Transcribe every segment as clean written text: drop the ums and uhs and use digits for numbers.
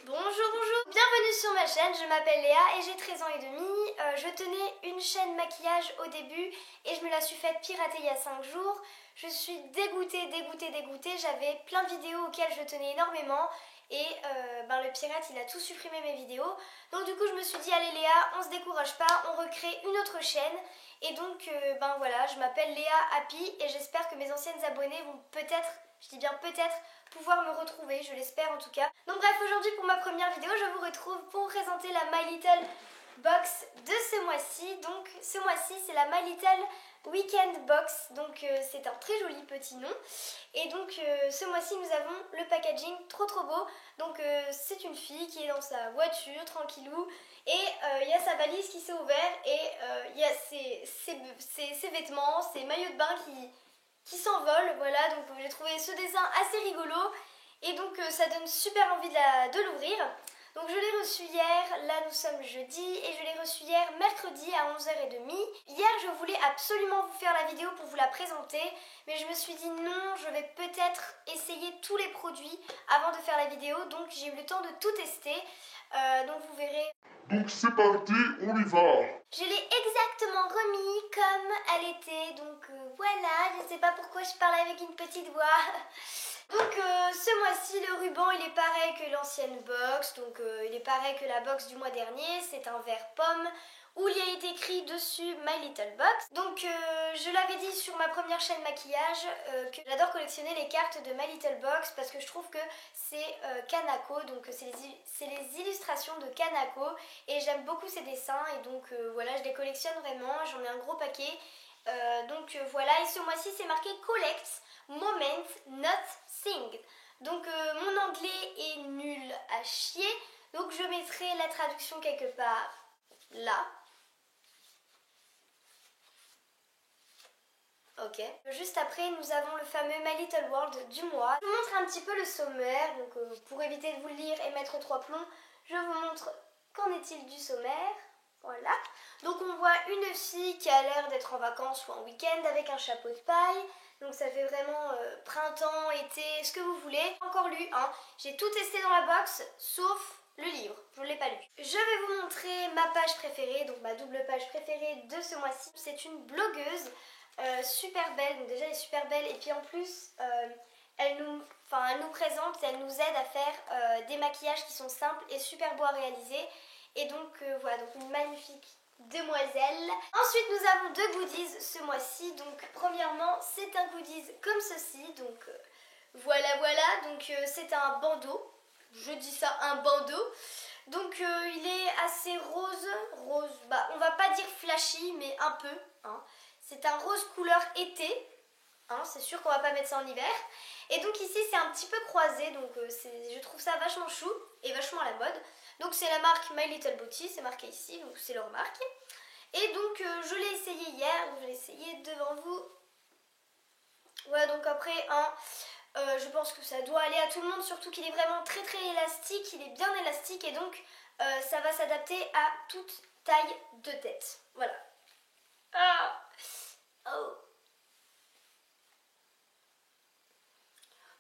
Bonjour, bienvenue sur ma chaîne, je m'appelle Léa et j'ai 13 ans et demi. Je tenais une chaîne maquillage au début et je me la suis faite pirater il y a 5 jours. Je suis dégoûtée, j'avais plein de vidéos auxquelles je tenais énormément et le pirate il a tout supprimé mes vidéos. Donc du coup je me suis dit allez Léa, on se décourage pas, on recrée une autre chaîne. Et donc voilà, je m'appelle Léa Happy et j'espère que mes anciennes abonnées vont peut-être, je dis bien peut-être, pouvoir me retrouver, je l'espère en tout cas. Donc bref, aujourd'hui pour ma première vidéo, je vous retrouve pour présenter la My Little Box de ce mois-ci. Donc ce mois-ci, c'est la My Little Weekend Box, donc c'est un très joli petit nom. Et donc ce mois-ci, nous avons le packaging trop beau. Donc c'est une fille qui est dans sa voiture, tranquillou, et il y a sa valise qui s'est ouverte, et il y a ses vêtements, ses maillots de bain qui s'envolent, voilà, donc j'ai trouvé ce dessin assez rigolo et donc ça donne super envie de l'ouvrir. Donc je l'ai reçu hier, là nous sommes jeudi et je l'ai reçu hier mercredi à 11h30. Hier je voulais absolument vous faire la vidéo pour vous la présenter, mais je me suis dit non, je vais peut-être essayer tous les produits avant de faire la vidéo, donc j'ai eu le temps de tout tester, donc vous verrez. Donc c'est parti, on y va. Je l'ai exactement remis comme elle était, donc voilà, je ne sais pas pourquoi je parle avec une petite voix. Donc ce mois-ci, le ruban il est pareil que l'ancienne box, donc il est pareil que la box du mois dernier, c'est un vert pomme où il y a été écrit dessus My Little Box. Donc je l'avais dit sur ma première chaîne maquillage que j'adore collectionner les cartes de My Little Box parce que je trouve que c'est Kanako, donc c'est les illustrations de Kanako et j'aime beaucoup ses dessins et donc voilà, je les collectionne vraiment, j'en ai un gros paquet. Voilà, et ce mois-ci c'est marqué Collect Moment Not Sing. Donc mon anglais est nul à chier, donc je mettrai la traduction quelque part là. Ok. Juste après, nous avons le fameux My Little World du mois. Je vous montre un petit peu le sommaire, donc pour éviter de vous le lire et mettre 3 plombs, je vous montre qu'en est-il du sommaire. Voilà. Donc on voit une fille qui a l'air d'être en vacances ou en week-end avec un chapeau de paille. Donc ça fait vraiment printemps, été, ce que vous voulez. Encore lu, hein. J'ai tout testé dans la box, sauf le livre. Je ne l'ai pas lu. Je vais vous montrer ma page préférée, donc ma double page préférée de ce mois-ci. C'est une blogueuse super belle. Donc déjà elle est super belle et puis en plus elle nous présente, elle nous aide à faire des maquillages qui sont simples et super beaux à réaliser. Et donc voilà, donc une magnifique demoiselle. Ensuite nous avons 2 goodies ce mois-ci. Donc premièrement c'est un goodies comme ceci. Donc voilà, donc c'est un bandeau. Je dis ça, un bandeau. Donc il est assez rose, on va pas dire flashy mais un peu, hein. C'est un rose couleur été, hein, c'est sûr qu'on va pas mettre ça en hiver. Et donc ici c'est un petit peu croisé, donc je trouve ça vachement chou et vachement à la mode. Donc c'est la marque My Little Beauty, c'est marqué ici, donc c'est leur marque. Et donc je l'ai essayé hier, donc je l'ai essayé devant vous. Voilà, donc après je pense que ça doit aller à tout le monde, surtout qu'il est vraiment très élastique, il est bien élastique et donc ça va s'adapter à toute taille de tête. Voilà. Ah. Oh.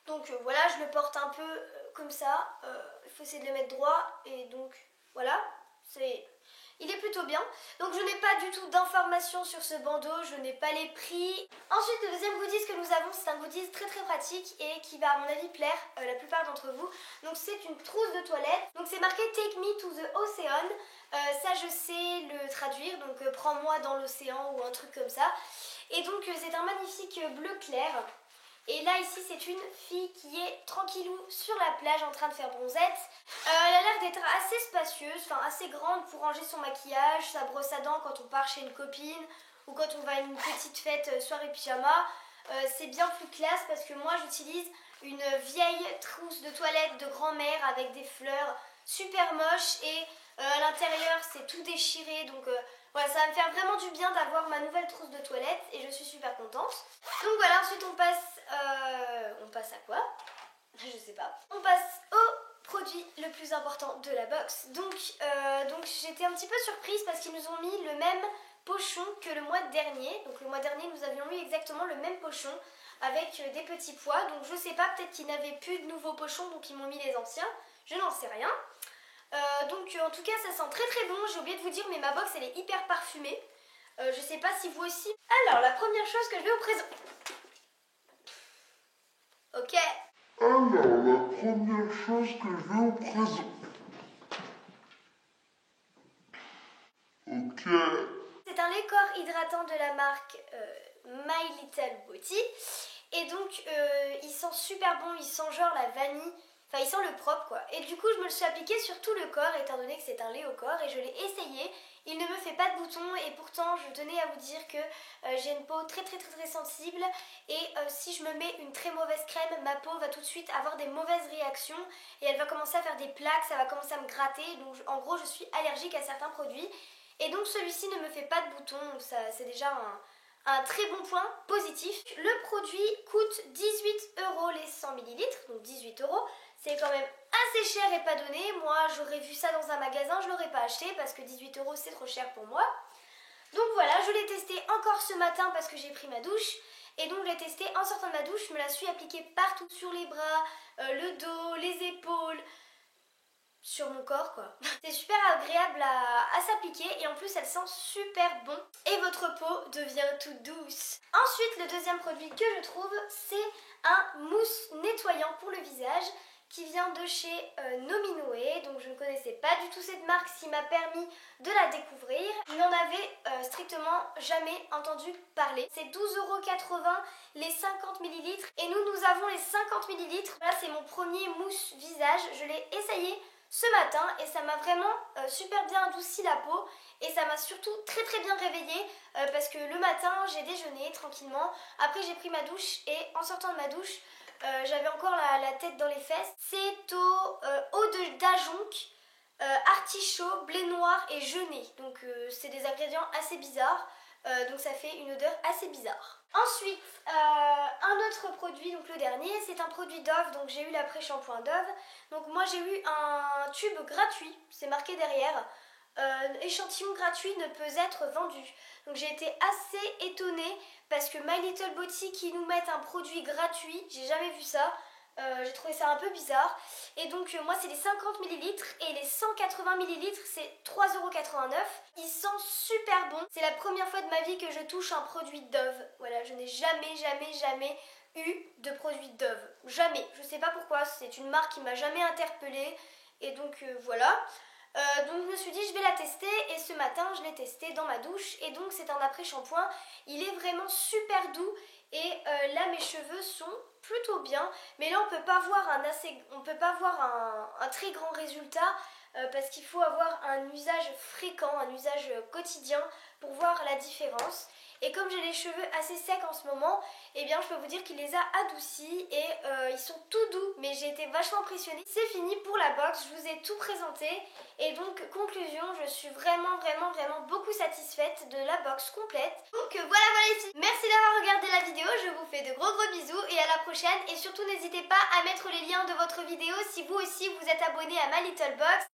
Donc voilà, je le porte un peu comme ça, il faut essayer de le mettre droit et donc voilà, il est plutôt bien. Donc je n'ai pas du tout d'informations sur ce bandeau, je n'ai pas les prix. Ensuite le deuxième goodies que nous avons, c'est un goodies très pratique et qui va à mon avis plaire la plupart d'entre vous. Donc c'est une trousse de toilette, donc c'est marqué Take me to the ocean. Ça je sais le traduire, donc prends-moi dans l'océan ou un truc comme ça. Et donc c'est un magnifique bleu clair. Et là ici c'est une fille qui est tranquillou sur la plage en train de faire bronzette. Elle a l'air d'être assez spacieuse, enfin assez grande pour ranger son maquillage, sa brosse à dents quand on part chez une copine ou quand on va à une petite fête soirée pyjama. C'est bien plus classe parce que moi j'utilise une vieille trousse de toilette de grand-mère avec des fleurs super moches et à l'intérieur c'est tout déchiré, donc voilà, ça va me faire vraiment du bien d'avoir ma nouvelle trousse de toilette et je suis super contente. Donc voilà, ensuite on passe à quoi? Je sais pas. On passe au produit le plus important de la box. Donc j'étais un petit peu surprise parce qu'ils nous ont mis le même pochon que le mois dernier. Donc le mois dernier nous avions eu exactement le même pochon avec des petits pois. Donc je sais pas, peut-être qu'ils n'avaient plus de nouveaux pochons donc ils m'ont mis les anciens. Je n'en sais rien. Donc en tout cas ça sent très très bon. J'ai oublié de vous dire mais ma box elle est hyper parfumée. Je sais pas si vous aussi. Alors la première chose que je vais vous présenter. Ok. Alors, la première chose que je vais vous présenter. Ok. C'est un lait corps hydratant de la marque My Little Body. Et donc il sent super bon, il sent genre la vanille. Enfin, il sent le propre quoi. Et du coup, je me le suis appliqué sur tout le corps, étant donné que c'est un lait au corps. Et je l'ai essayé. Il ne me fait pas de boutons. Et pourtant, je tenais à vous dire que j'ai une peau très sensible. Et si je me mets une très mauvaise crème, ma peau va tout de suite avoir des mauvaises réactions. Et elle va commencer à faire des plaques, ça va commencer à me gratter. Donc en gros, je suis allergique à certains produits. Et donc celui-ci ne me fait pas de boutons. Donc ça, c'est déjà un très bon point positif. Le produit coûte 18 € les 100 ml. Donc 18 €. C'est quand même assez cher et pas donné. Moi, j'aurais vu ça dans un magasin, je ne l'aurais pas acheté parce que 18 € c'est trop cher pour moi. Donc voilà, je l'ai testé encore ce matin parce que j'ai pris ma douche. Et donc je l'ai testé en sortant de ma douche. Je me la suis appliquée partout sur les bras, le dos, les épaules, sur mon corps quoi. C'est super agréable à s'appliquer et en plus elle sent super bon. Et votre peau devient toute douce. Ensuite, le deuxième produit que je trouve, c'est un mousse nettoyant pour le visage qui vient de chez Nominoé. Donc je ne connaissais pas du tout cette marque, ce qui m'a permis de la découvrir. Je n'en avais strictement jamais entendu parler. C'est 12,80 € les 50 ml et nous avons les 50 ml. Là c'est mon premier mousse visage. Je l'ai essayé ce matin et ça m'a vraiment super bien adouci la peau et ça m'a surtout très bien réveillée parce que le matin j'ai déjeuné tranquillement. Après j'ai pris ma douche et en sortant de ma douche j'avais encore la tête dans les fesses. C'est au eau d'ajonc, artichaut, blé noir et genêt. Donc c'est des ingrédients assez bizarres. Donc ça fait une odeur assez bizarre. Ensuite, un autre produit, donc le dernier, c'est un produit Dove. Donc j'ai eu l'après-shampoing Dove. Donc moi j'ai eu un tube gratuit, c'est marqué derrière. Échantillon gratuit ne peut être vendu. Donc j'ai été assez étonnée parce que My Little Body qui nous mettent un produit gratuit, j'ai jamais vu ça. J'ai trouvé ça un peu bizarre. Et donc moi c'est les 50 ml et les 180 ml c'est 3,89 €. Ils sentent super bon. C'est la première fois de ma vie que je touche un produit Dove. Voilà, je n'ai jamais eu de produit Dove. Jamais. Je sais pas pourquoi. C'est une marque qui m'a jamais interpellée. Et donc voilà. Donc je me suis dit je vais la tester et ce matin je l'ai testé dans ma douche et donc c'est un après-shampoing. Il est vraiment super doux et là mes cheveux sont plutôt bien, mais là on peut pas voir un très grand résultat parce qu'il faut avoir un usage fréquent, un usage quotidien pour voir la différence. Et comme j'ai les cheveux assez secs en ce moment, eh bien je peux vous dire qu'il les a adoucis et ils sont tout doux, mais j'ai été vachement impressionnée. C'est fini pour la box, je vous ai tout présenté et donc conclusion, je suis vraiment beaucoup satisfaite de la box complète. Donc voilà ici. Merci d'avoir regardé la vidéo, je vous fais de gros bisous et à la prochaine et surtout n'hésitez pas à mettre les liens de votre vidéo si vous aussi vous êtes abonné à My Little Box.